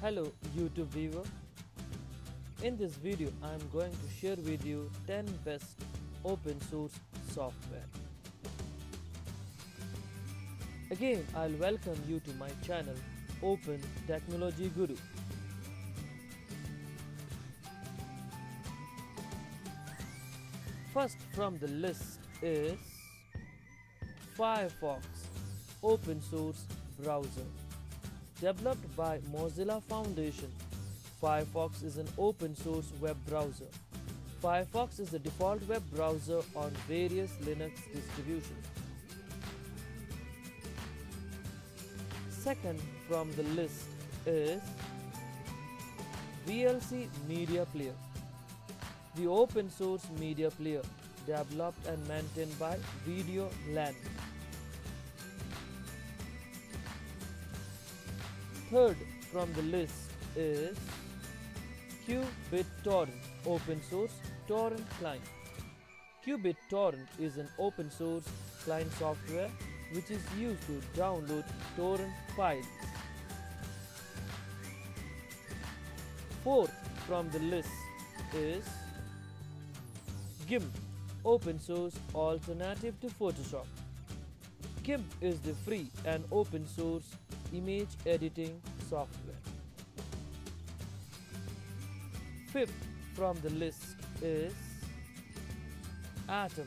Hello YouTube viewer. In this video I am going to share with you 10 best open source software. Again I'll welcome you to my channel Open Technology Guru. First from the list is Firefox open source browser. Developed by Mozilla Foundation, Firefox is an open source web browser. Firefox is the default web browser on various Linux distributions. Second from the list is VLC Media Player. The open source media player developed and maintained by VLC. Third from the list is qBittorent open source torrent client. qBittorent is an open source client software which is used to download torrent files. Fourth from the list is GIMP open source alternative to Photoshop. GIMP is the free and open source image editing software. Fifth from the list is Atom.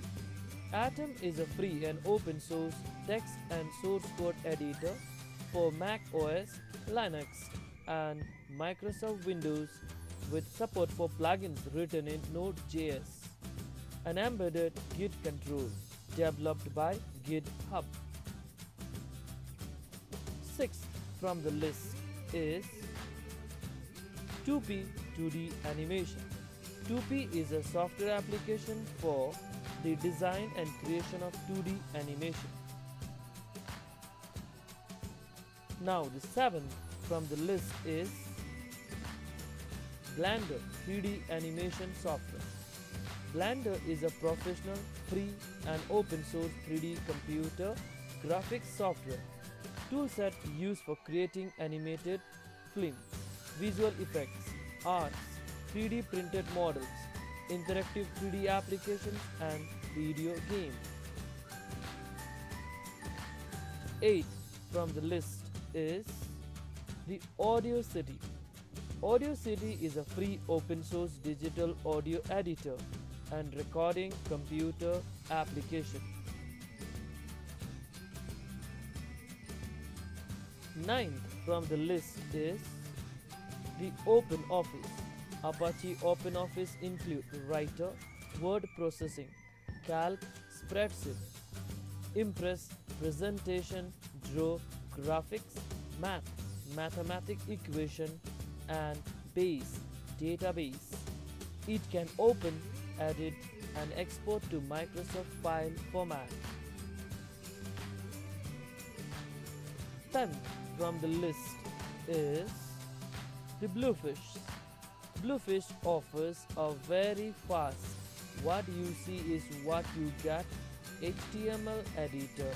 Atom is a free and open source text and source code editor for Mac OS, Linux and Microsoft Windows with support for plugins written in Node.js. An embedded Git control developed by GitHub. Sixth from the list is Tupi 2D animation. Tupi is a software application for the design and creation of 2D animation. Now the seventh from the list is Blender 3D animation software. Blender is a professional, free and open source 3D computer graphics software toolset used for creating animated films, visual effects, arts, 3D printed models, interactive 3D applications and video games. 8th from the list is the Audacity. Audacity is a free open source digital audio editor and recording computer application. 9th from the list is the OpenOffice. Apache OpenOffice include Writer, Word Processing, Calc, Spreadsheet, Impress, Presentation, Draw, Graphics, Math, Mathematic Equation and Base Database. It can open, edit and export to Microsoft file format. 10th from the list is the Bluefish. Bluefish offers a very fast, what you see is what you get HTML editor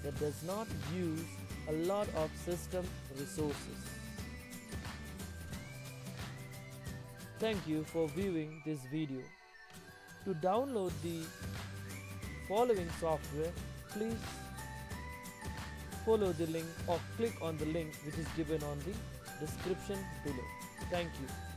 that does not use a lot of system resources. Thank you for viewing this video. To download the following software, please follow the link or click on the link which is given on the description below. Thank you.